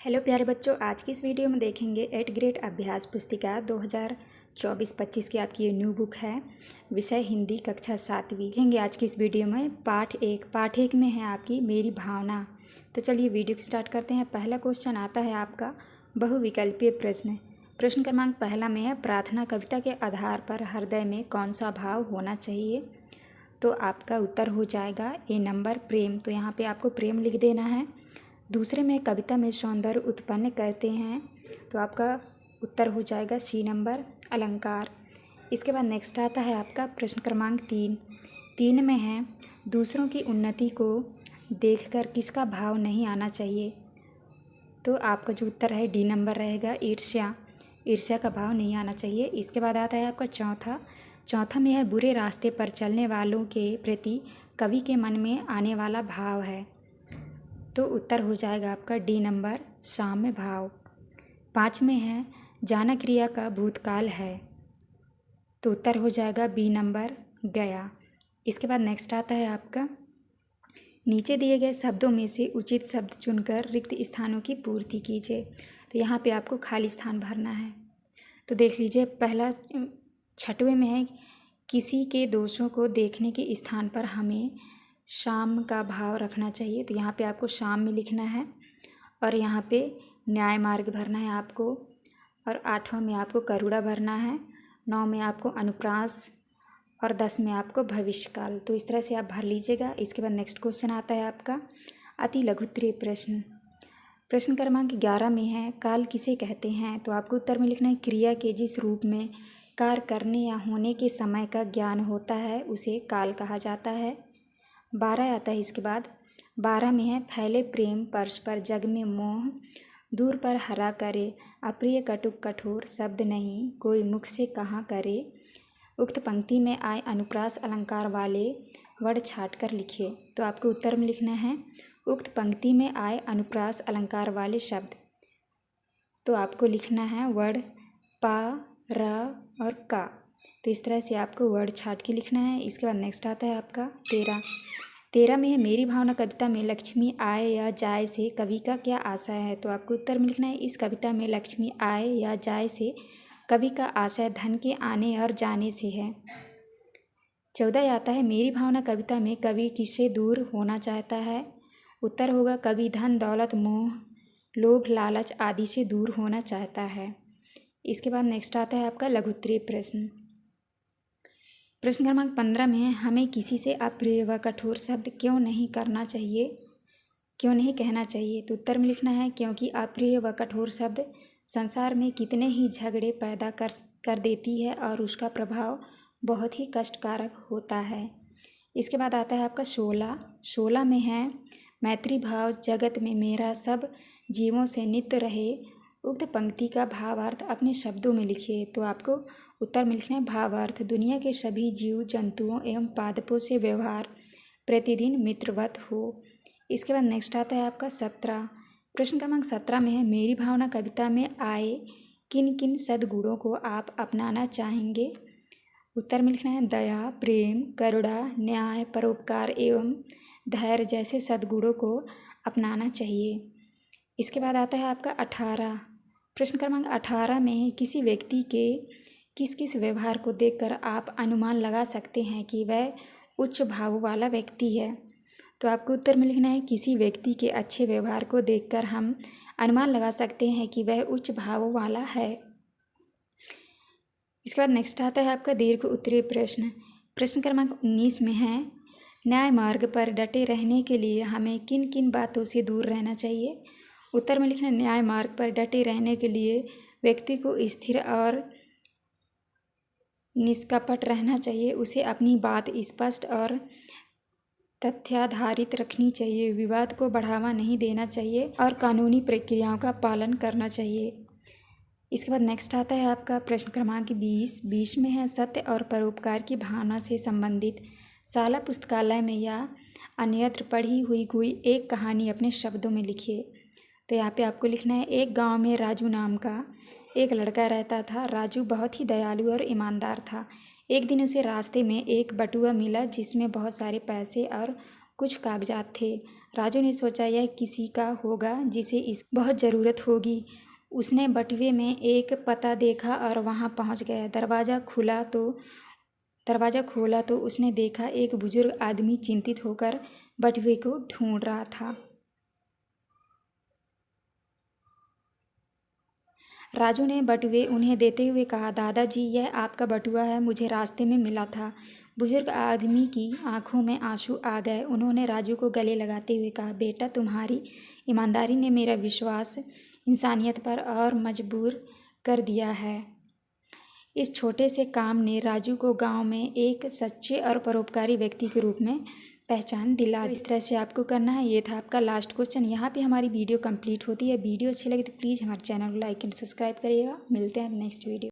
Hello प्यारे बच्चों, आज की इस वीडियो में देखेंगे 8th ग्रेड अभ्यास पुस्तिका 2024-25 की आपकी ये न्यू बुक है। विषय हिंदी, कक्षा 7वीं। देखेंगे आज की इस वीडियो में पाठ एक में है आपकी मेरी भावना। तो चलिए वीडियो की स्टार्ट करते हैं। पहला क्वेश्चन आता है आपका बहुविकल्पीय प्रश्न। प्रश्न क्रमांक पहला में है, प्रार्थना कविता के आधार पर हृदय में कौन सा भाव होना चाहिए? तो आपका उत्तर हो जाएगा ए नंबर प्रेम। तो यहाँ पे आपको प्रेम लिख देना है। दूसरे में कविता में सौंदर्य उत्पन्न करते हैं, तो आपका उत्तर हो जाएगा सी नंबर अलंकार। इसके बाद नेक्स्ट आता है आपका प्रश्न क्रमांक 3 में है, दूसरों की उन्नति को देखकर किसका भाव नहीं आना चाहिए? तो आपका जो उत्तर है डी नंबर रहेगा ईर्ष्या का भाव नहीं आना चाहिए। इसके बाद आता है आपका चौथा में है, बुरे रास्ते पर चलने वालों के प्रति कवि के मन में आने वाला भाव है। तो उत्तर हो जाएगा आपका डी नंबर साम्य भाव। 5 में है, जाना क्रिया का भूतकाल है। तो उत्तर हो जाएगा बी नंबर गया। इसके बाद नेक्स्ट आता है आपका, नीचे दिए गए शब्दों में से उचित शब्द चुनकर रिक्त स्थानों की पूर्ति कीजिए। तो यहाँ पे आपको खाली स्थान भरना है। तो देख लीजिए, पहला 6वें में है, किसी के दोषों को देखने के स्थान पर हमें शाम का भाव रखना चाहिए। तो यहाँ पे आपको शाम में लिखना है। और यहाँ पे न्याय मार्ग भरना है आपको। और 8वां में आपको करुणा भरना है। 9 में आपको अनुप्रास और 10 में आपको भविष्यकाल। तो इस तरह से आप भर लीजिएगा। इसके बाद नेक्स्ट क्वेश्चन आता है आपका अति लघुत्तरीय प्रश्न। प्रश्न क्रमांक 11 में है, काल किसे कहते हैं? तो आपको उत्तर में लिखना है, क्रिया के जिस रूप में कार्य करने या होने के समय का ज्ञान होता है उसे काल कहा जाता है। 12 आता है इसके बाद। 12 में है, फैले प्रेम परस्पर जग में मोह दूर पर हरा करे, अप्रिय कटुक कठोर शब्द नहीं कोई मुख से कहाँ करे। उक्त पंक्ति में आए अनुप्रास अलंकार वाले वर्ड छाट कर लिखिए। तो आपको उत्तर में लिखना है, उक्त पंक्ति में आए अनुप्रास अलंकार वाले शब्द। तो आपको लिखना है वर्ड पा, र और का। तो इस तरह से आपको वर्ड छाट के लिखना है। इसके बाद नेक्स्ट आता है आपका 13 में है, मेरी भावना कविता में लक्ष्मी आए या जाए से कवि का क्या आशय है? तो आपको उत्तर में लिखना है, इस कविता में लक्ष्मी आए या जाए से कवि का आशय धन के आने और जाने से है। 14 आता है, मेरी भावना कविता में कवि किससे दूर होना चाहता है? उत्तर होगा, कवि धन दौलत मोह लोभ लालच आदि से दूर होना चाहता है। इसके बाद नेक्स्ट आता है आपका लघुत्तरीय प्रश्न। प्रश्न क्रमांक 15 में है, हमें किसी से अप्रिय व कठोर शब्द क्यों नहीं कहना चाहिए? तो उत्तर में लिखना है, क्योंकि अप्रिय व कठोर शब्द संसार में कितने ही झगड़े पैदा कर देती है और उसका प्रभाव बहुत ही कष्टकारक होता है। इसके बाद आता है आपका 16 में है, मैत्री भाव जगत में मेरा सब जीवों से नित्य रहे। उक्त पंक्ति का भावार्थ अपने शब्दों में लिखिए। तो आपको उत्तर में लिखना है, भावार्थ दुनिया के सभी जीव जंतुओं एवं पादपों से व्यवहार प्रतिदिन मित्रवत हो। इसके बाद नेक्स्ट आता है आपका 17। प्रश्न क्रमांक 17 में है, मेरी भावना कविता में आए किन किन सद्गुणों को आप अपनाना चाहेंगे? उत्तर में लिखना है, दया, प्रेम, करुणा, न्याय, परोपकार एवं धैर्य जैसे सद्गुणों को अपनाना चाहिए। इसके बाद आता है आपका 18। प्रश्न क्रमांक 18 में है, किसी व्यक्ति के किस किस व्यवहार को देखकर आप अनुमान लगा सकते हैं कि वह उच्च भाव वाला व्यक्ति है? तो आपको उत्तर में लिखना है, किसी व्यक्ति के अच्छे व्यवहार को देखकर हम अनुमान लगा सकते हैं कि वह उच्च भाव वाला है। इसके बाद नेक्स्ट आता है आपका दीर्घ उत्तरीय प्रश्न। प्रश्न क्रमांक 19 में है, न्याय मार्ग पर डटे रहने के लिए हमें किन किन बातों से दूर रहना चाहिए? उत्तर में लिखना है, न्याय मार्ग पर डटे रहने के लिए व्यक्ति को स्थिर और निष्कपट रहना चाहिए। उसे अपनी बात स्पष्ट और तथ्याधारित रखनी चाहिए। विवाद को बढ़ावा नहीं देना चाहिए और कानूनी प्रक्रियाओं का पालन करना चाहिए। इसके बाद नेक्स्ट आता है आपका प्रश्न क्रमांक 20 में है, सत्य और परोपकार की भावना से संबंधित शाला पुस्तकालय में या अन्यत्र पढ़ी हुई कोई एक कहानी अपने शब्दों में लिखिए। तो यहाँ पे आपको लिखना है, एक गांव में राजू नाम का एक लड़का रहता था। राजू बहुत ही दयालु और ईमानदार था। एक दिन उसे रास्ते में एक बटुआ मिला जिसमें बहुत सारे पैसे और कुछ कागजात थे। राजू ने सोचा यह किसी का होगा जिसे इस बहुत ज़रूरत होगी। उसने बटुए में एक पता देखा और वहां पहुंच गया। दरवाज़ा खोला तो उसने देखा एक बुजुर्ग आदमी चिंतित होकर बटुए को ढूंढ रहा था। राजू ने बटुए उन्हें देते हुए कहा, दादाजी यह आपका बटुआ है, मुझे रास्ते में मिला था। बुजुर्ग आदमी की आंखों में आंसू आ गए। उन्होंने राजू को गले लगाते हुए कहा, बेटा तुम्हारी ईमानदारी ने मेरा विश्वास इंसानियत पर और मजबूर कर दिया है। इस छोटे से काम ने राजू को गांव में एक सच्चे और परोपकारी व्यक्ति के रूप में पहचान दिला। तो इस तरह से आपको करना है। ये था आपका लास्ट क्वेश्चन। यहाँ पे हमारी वीडियो कंप्लीट होती है। वीडियो अच्छी लगी तो प्लीज़ हमारे चैनल को लाइक एंड सब्सक्राइब करिएगा। मिलते हैं नेक्स्ट वीडियो।